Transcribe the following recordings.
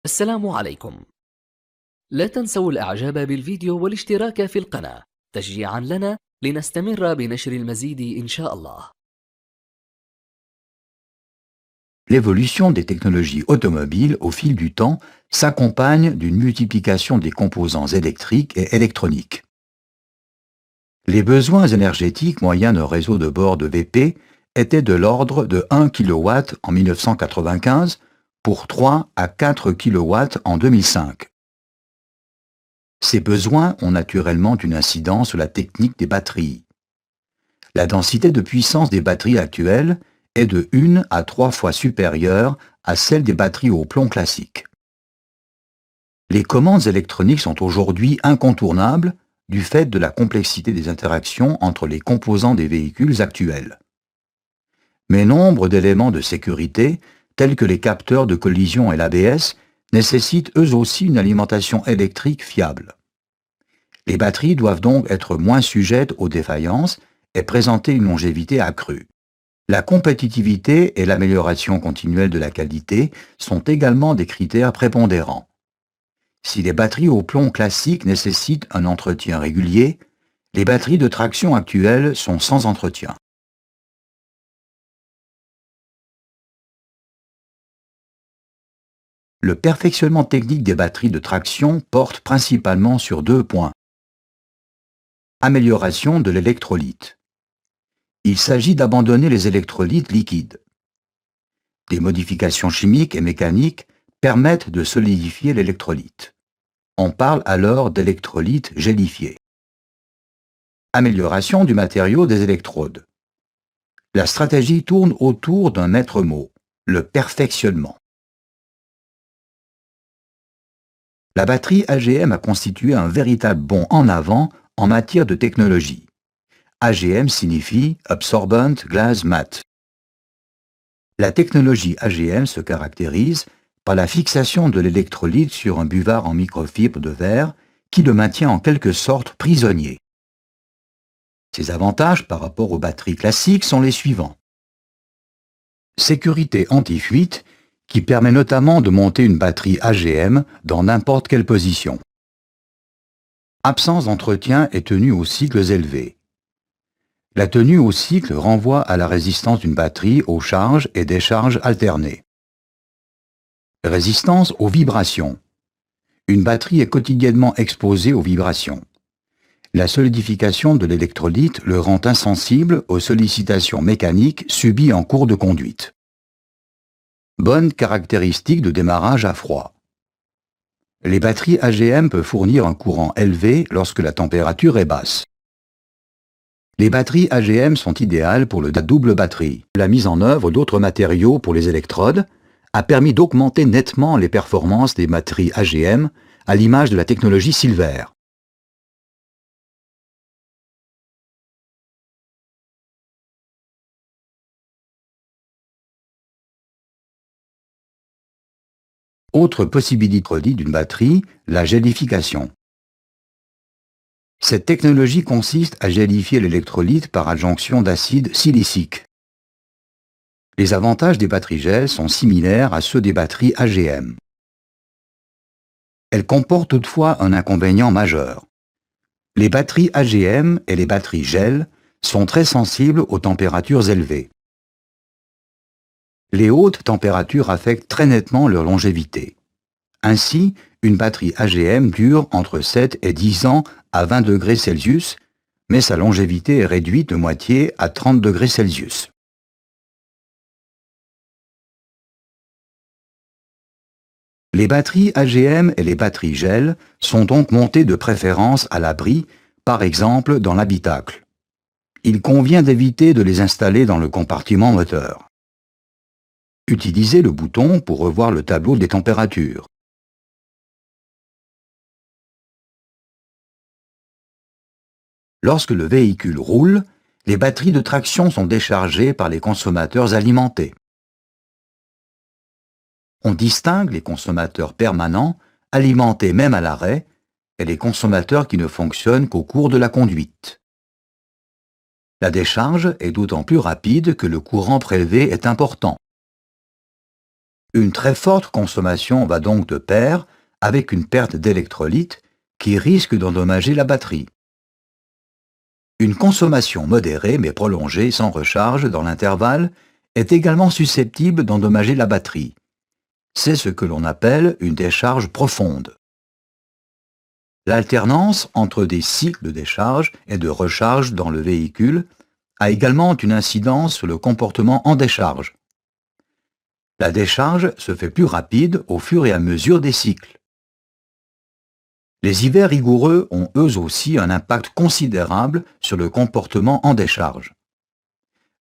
السلام عليكم. لا تنسوا الإعجاب بالفيديو والاشتراك في القناة تشجيعا لنا لنستمر بنشر المزيد إن شاء الله. L'évolution des technologies automobiles au fil du temps s'accompagne d'une multiplication des composants électriques et électroniques. Les besoins énergétiques moyens d'un réseau de bord de VP étaient de l'ordre de 1 kW en 1995 pour 3 à 4 kW en 2005. Ces besoins ont naturellement une incidence sur la technique des batteries. La densité de puissance des batteries actuelles est de 1 à 3 fois supérieure à celle des batteries au plomb classiques. Les commandes électroniques sont aujourd'hui incontournables du fait de la complexité des interactions entre les composants des véhicules actuels. Mais nombre d'éléments de sécurité, tels que les capteurs de collision et l'ABS, nécessitent eux aussi une alimentation électrique fiable. Les batteries doivent donc être moins sujettes aux défaillances et présenter une longévité accrue. La compétitivité et l'amélioration continuelle de la qualité sont également des critères prépondérants. Si les batteries au plomb classiques nécessitent un entretien régulier, les batteries de traction actuelles sont sans entretien. Le perfectionnement technique des batteries de traction porte principalement sur 2 points. Amélioration de l'électrolyte. Il s'agit d'abandonner les électrolytes liquides. Des modifications chimiques et mécaniques permettent de solidifier l'électrolyte. On parle alors d'électrolyte gélifié. Amélioration du matériau des électrodes. La stratégie tourne autour d'un maître mot, le perfectionnement. La batterie AGM a constitué un véritable bond en avant en matière de technologie. AGM signifie Absorbent Glass Mat. La technologie AGM se caractérise par la fixation de l'électrolyte sur un buvard en microfibre de verre qui le maintient en quelque sorte prisonnier. Ses avantages par rapport aux batteries classiques sont les suivants. Sécurité anti-fuite, qui permet notamment de monter une batterie AGM dans n'importe quelle position. Absence d'entretien et tenue aux cycles élevés. La tenue au cycle renvoie à la résistance d'une batterie aux charges et décharges alternées. Résistance aux vibrations. Une batterie est quotidiennement exposée aux vibrations. La solidification de l'électrolyte le rend insensible aux sollicitations mécaniques subies en cours de conduite. Bonne caractéristique de démarrage à froid. Les batteries AGM peuvent fournir un courant élevé lorsque la température est basse. Les batteries AGM sont idéales pour la double batterie. La mise en œuvre d'autres matériaux pour les électrodes a permis d'augmenter nettement les performances des batteries AGM à l'image de la technologie Silver. Autre possibilité d'une batterie, la gélification. Cette technologie consiste à gélifier l'électrolyte par adjonction d'acide silicique. Les avantages des batteries gel sont similaires à ceux des batteries AGM. Elles comportent toutefois un inconvénient majeur. Les batteries AGM et les batteries gel sont très sensibles aux températures élevées. Les hautes températures affectent très nettement leur longévité. Ainsi, une batterie AGM dure entre 7 et 10 ans à 20 degrés Celsius, mais sa longévité est réduite de moitié à 30 degrés Celsius. Les batteries AGM et les batteries gel sont donc montées de préférence à l'abri, par exemple dans l'habitacle. Il convient d'éviter de les installer dans le compartiment moteur. Utilisez le bouton pour revoir le tableau des températures. Lorsque le véhicule roule, les batteries de traction sont déchargées par les consommateurs alimentés. On distingue les consommateurs permanents, alimentés même à l'arrêt, et les consommateurs qui ne fonctionnent qu'au cours de la conduite. La décharge est d'autant plus rapide que le courant prélevé est important. Une très forte consommation va donc de pair avec une perte d'électrolytes qui risque d'endommager la batterie. Une consommation modérée mais prolongée sans recharge dans l'intervalle est également susceptible d'endommager la batterie. C'est ce que l'on appelle une décharge profonde. L'alternance entre des cycles de décharge et de recharge dans le véhicule a également une incidence sur le comportement en décharge. La décharge se fait plus rapide au fur et à mesure des cycles. Les hivers rigoureux ont eux aussi un impact considérable sur le comportement en décharge.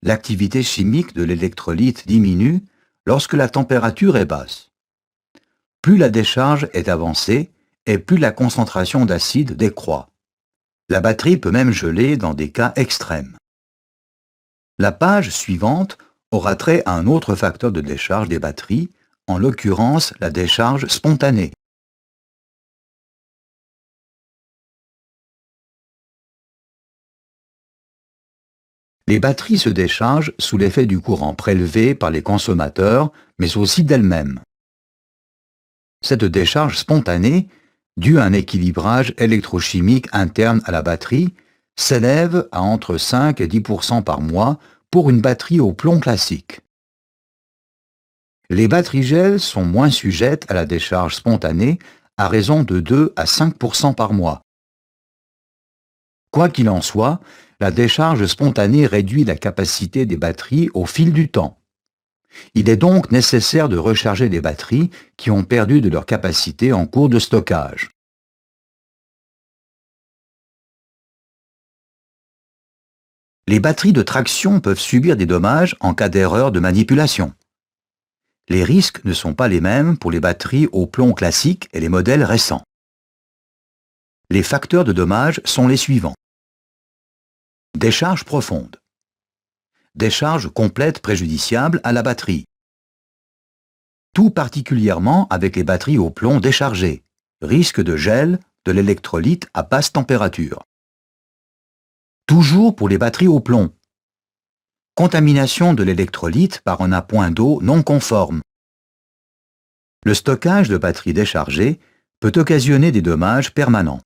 L'activité chimique de l'électrolyte diminue lorsque la température est basse. Plus la décharge est avancée et plus la concentration d'acide décroît. La batterie peut même geler dans des cas extrêmes. La page suivante aura trait à un autre facteur de décharge des batteries, en l'occurrence la décharge spontanée. Les batteries se déchargent sous l'effet du courant prélevé par les consommateurs, mais aussi d'elles-mêmes. Cette décharge spontanée, due à un équilibrage électrochimique interne à la batterie, s'élève à entre 5 et 10% par mois pour une batterie au plomb classique. Les batteries gel sont moins sujettes à la décharge spontanée à raison de 2 à 5% par mois. Quoi qu'il en soit, la décharge spontanée réduit la capacité des batteries au fil du temps. Il est donc nécessaire de recharger les batteries qui ont perdu de leur capacité en cours de stockage. Les batteries de traction peuvent subir des dommages en cas d'erreur de manipulation. Les risques ne sont pas les mêmes pour les batteries au plomb classique et les modèles récents. Les facteurs de dommages sont les suivants. Décharge profonde. Décharge complète préjudiciable à la batterie. Tout particulièrement avec les batteries au plomb déchargées. Risque de gel de l'électrolyte à basse température. Toujours pour les batteries au plomb. Contamination de l'électrolyte par un appoint d'eau non conforme. Le stockage de batteries déchargées peut occasionner des dommages permanents.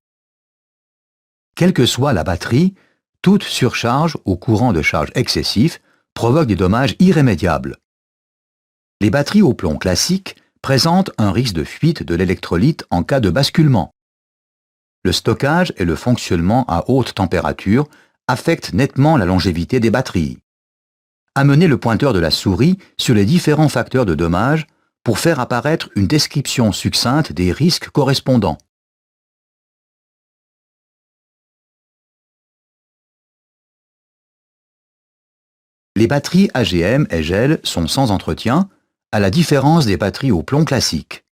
Quelle que soit la batterie, toute surcharge ou courant de charge excessif provoque des dommages irrémédiables. Les batteries au plomb classiques présentent un risque de fuite de l'électrolyte en cas de basculement. Le stockage et le fonctionnement à haute température affectent nettement la longévité des batteries. Amenez le pointeur de la souris sur les différents facteurs de dommages pour faire apparaître une description succincte des risques correspondants. Les batteries AGM et gel sont sans entretien, à la différence des batteries au plomb classiques.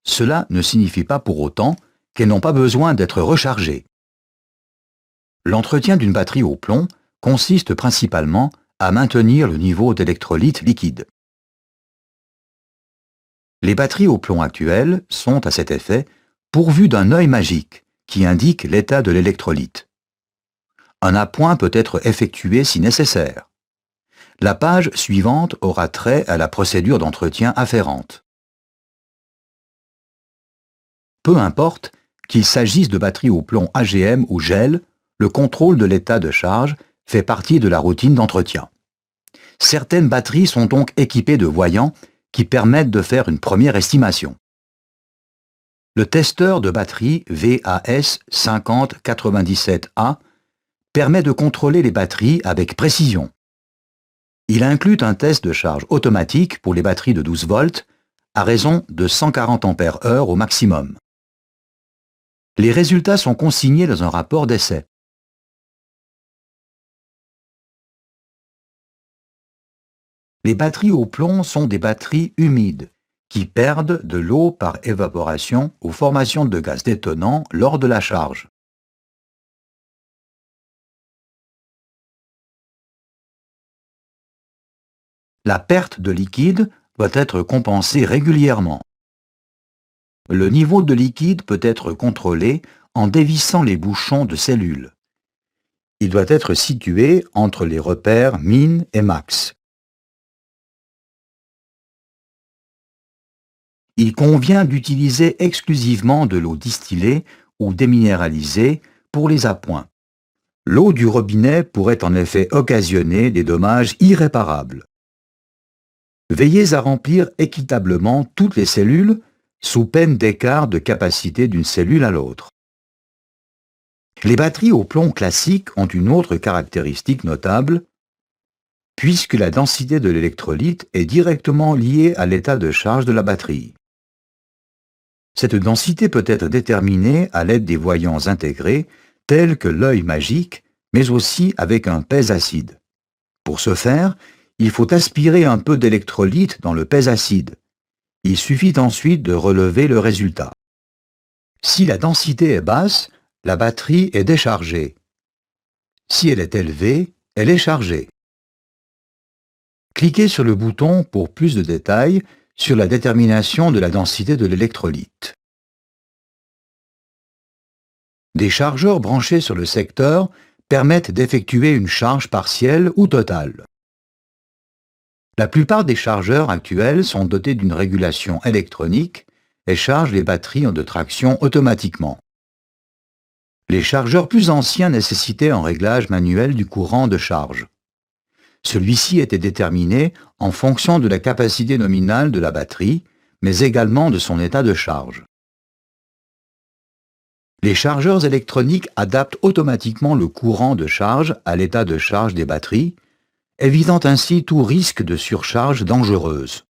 Cela ne signifie pas pour autant qu'elles n'ont pas besoin d'être rechargées. L'entretien d'une batterie au plomb consiste principalement à maintenir le niveau d'électrolyte liquide. Les batteries au plomb actuelles sont, à cet effet, pourvues d'un œil magique qui indique l'état de l'électrolyte. Un appoint peut être effectué si nécessaire. La page suivante aura trait à la procédure d'entretien afférente. Peu importe qu'il s'agisse de batteries au plomb AGM ou gel, le contrôle de l'état de charge fait partie de la routine d'entretien. Certaines batteries sont donc équipées de voyants qui permettent de faire une première estimation. Le testeur de batterie VAS 5097A permet de contrôler les batteries avec précision. Il inclut un test de charge automatique pour les batteries de 12 volts à raison de 140 ampères-heure au maximum. Les résultats sont consignés dans un rapport d'essai. Les batteries au plomb sont des batteries humides qui perdent de l'eau par évaporation ou formation de gaz détonant lors de la charge. La perte de liquide doit être compensée régulièrement. le niveau de liquide peut être contrôlé en dévissant les bouchons de cellules. Il doit être situé entre les repères min et max. Il convient d'utiliser exclusivement de l'eau distillée ou déminéralisée pour les appoints. L'eau du robinet pourrait en effet occasionner des dommages irréparables. Veillez à remplir équitablement toutes les cellules sous peine d'écart de capacité d'une cellule à l'autre. Les batteries au plomb classiques ont une autre caractéristique notable, puisque la densité de l'électrolyte est directement liée à l'état de charge de la batterie. Cette densité peut être déterminée à l'aide des voyants intégrés, tels que l'œil magique, mais aussi avec un pèse-acide. Pour ce faire, il faut aspirer un peu d'électrolyte dans le pèse-acide. Il suffit ensuite de relever le résultat. Si la densité est basse, la batterie est déchargée. Si elle est élevée, elle est chargée. Cliquez sur le bouton pour plus de détails sur la détermination de la densité de l'électrolyte. Des chargeurs branchés sur le secteur permettent d'effectuer une charge partielle ou totale. La plupart des chargeurs actuels sont dotés d'une régulation électronique et chargent les batteries de traction automatiquement. Les chargeurs plus anciens nécessitaient un réglage manuel du courant de charge. Celui-ci était déterminé en fonction de la capacité nominale de la batterie, mais également de son état de charge. Les chargeurs électroniques adaptent automatiquement le courant de charge à l'état de charge des batteries, évitant ainsi tout risque de surcharge dangereuse.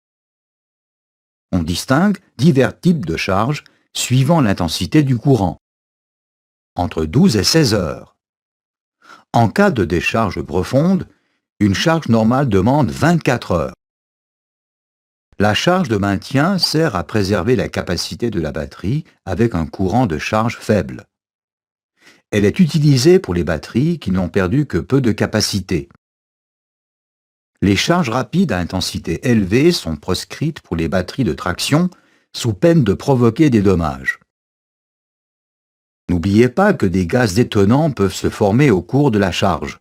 On distingue divers types de charges suivant l'intensité du courant. Entre 12 et 16 heures. En cas de décharge profonde, une charge normale demande 24 heures. La charge de maintien sert à préserver la capacité de la batterie avec un courant de charge faible. Elle est utilisée pour les batteries qui n'ont perdu que peu de capacité. Les charges rapides à intensité élevée sont proscrites pour les batteries de traction sous peine de provoquer des dommages. N'oubliez pas que des gaz détonants peuvent se former au cours de la charge.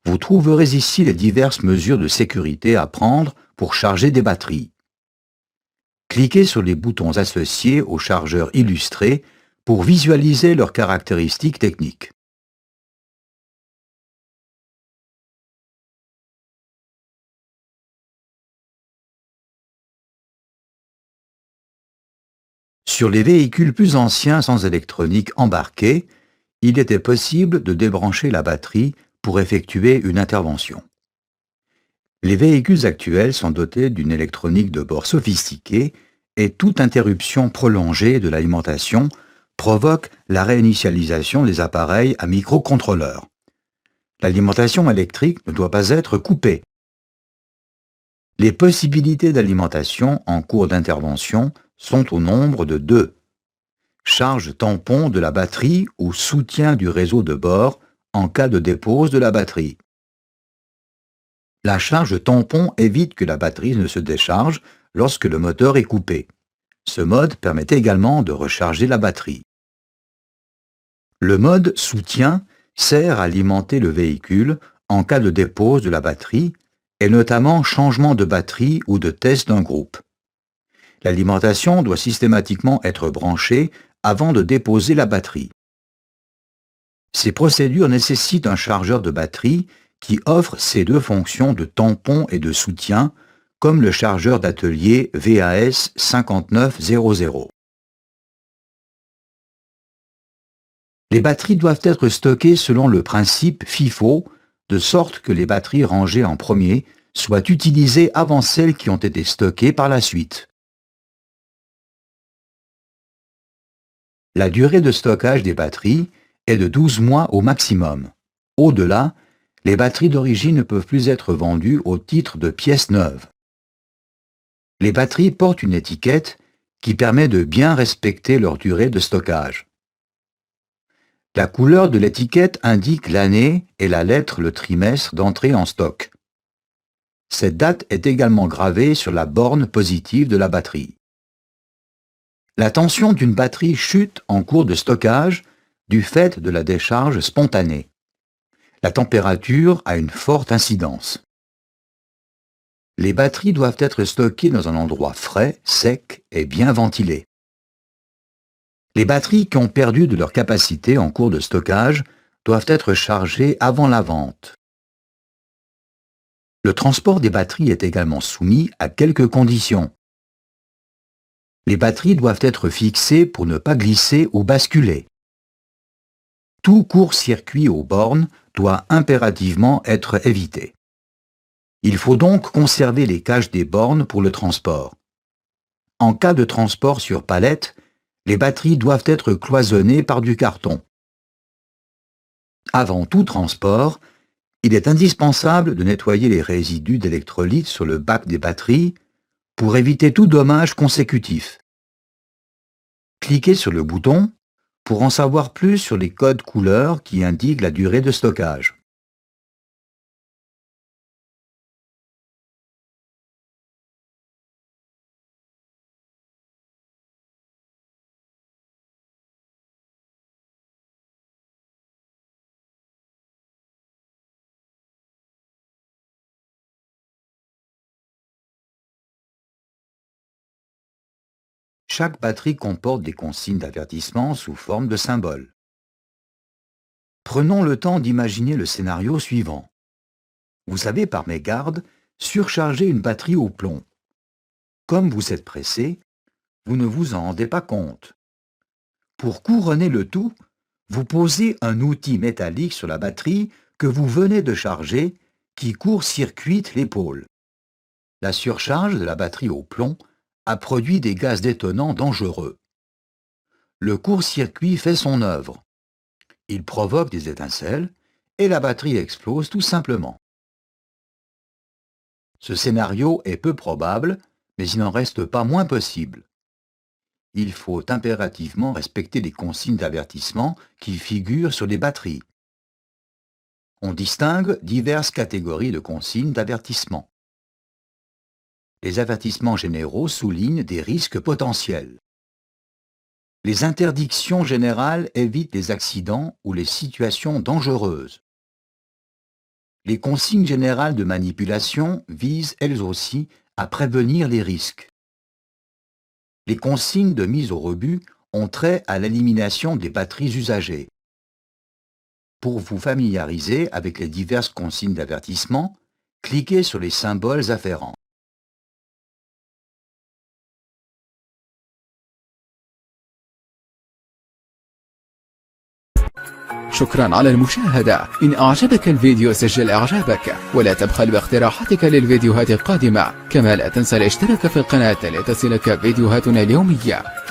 Vous trouverez ici les diverses mesures de sécurité à prendre pour charger des batteries. Cliquez sur les boutons associés aux chargeurs illustrés pour visualiser leurs caractéristiques techniques. Sur les véhicules plus anciens sans électronique embarquée, il était possible de débrancher la batterie pour effectuer une intervention. Les véhicules actuels sont dotés d'une électronique de bord sophistiquée et toute interruption prolongée de l'alimentation provoque la réinitialisation des appareils à microcontrôleurs. L'alimentation électrique ne doit pas être coupée. Les possibilités d'alimentation en cours d'intervention sont au nombre de 2. Charge tampon de la batterie ou soutien du réseau de bord en cas de dépose de la batterie. La charge tampon évite que la batterie ne se décharge lorsque le moteur est coupé. Ce mode permet également de recharger la batterie. Le mode soutien sert à alimenter le véhicule en cas de dépose de la batterie et notamment changement de batterie ou de test d'un groupe. L'alimentation doit systématiquement être branchée avant de déposer la batterie. Ces procédures nécessitent un chargeur de batterie qui offre ces deux fonctions de tampon et de soutien, comme le chargeur d'atelier VAS 5900. Les batteries doivent être stockées selon le principe FIFO, de sorte que les batteries rangées en premier soient utilisées avant celles qui ont été stockées par la suite. La durée de stockage des batteries est de 12 mois au maximum. Au-delà, les batteries d'origine ne peuvent plus être vendues au titre de pièces neuves. Les batteries portent une étiquette qui permet de bien respecter leur durée de stockage. La couleur de l'étiquette indique l'année et la lettre le trimestre d'entrée en stock. Cette date est également gravée sur la borne positive de la batterie. La tension d'une batterie chute en cours de stockage du fait de la décharge spontanée. La température a une forte incidence. Les batteries doivent être stockées dans un endroit frais, sec et bien ventilé. Les batteries qui ont perdu de leur capacité en cours de stockage doivent être chargées avant la vente. Le transport des batteries est également soumis à quelques conditions. Les batteries doivent être fixées pour ne pas glisser ou basculer. Tout court-circuit aux bornes doit impérativement être évité. Il faut donc conserver les caches des bornes pour le transport. En cas de transport sur palette, les batteries doivent être cloisonnées par du carton. Avant tout transport, il est indispensable de nettoyer les résidus d'électrolyte sur le bac des batteries pour éviter tout dommage consécutif. Cliquez sur le bouton pour en savoir plus sur les codes couleurs qui indiquent la durée de stockage. Chaque batterie comporte des consignes d'avertissement sous forme de symboles. Prenons le temps d'imaginer le scénario suivant. Vous avez par mégarde surchargé une batterie au plomb. Comme vous êtes pressé, vous ne vous en rendez pas compte. Pour couronner le tout, vous posez un outil métallique sur la batterie que vous venez de charger qui court-circuite l'épaule. La surcharge de la batterie au plomb a produit des gaz détonants dangereux. Le court-circuit fait son œuvre. Il provoque des étincelles et la batterie explose tout simplement. Ce scénario est peu probable, mais il n'en reste pas moins possible. Il faut impérativement respecter les consignes d'avertissement qui figurent sur les batteries. On distingue diverses catégories de consignes d'avertissement. Les avertissements généraux soulignent des risques potentiels. Les interdictions générales évitent les accidents ou les situations dangereuses. Les consignes générales de manipulation visent elles aussi à prévenir les risques. Les consignes de mise au rebut ont trait à l'élimination des batteries usagées. Pour vous familiariser avec les diverses consignes d'avertissement, cliquez sur les symboles afférents. شكرا على المشاهدة. إن أعجبك الفيديو سجل إعجابك ولا تبخل باقتراحاتك للفيديوهات القادمة، كما لا تنسى الاشتراك في القناة لتصلك فيديوهاتنا اليومية.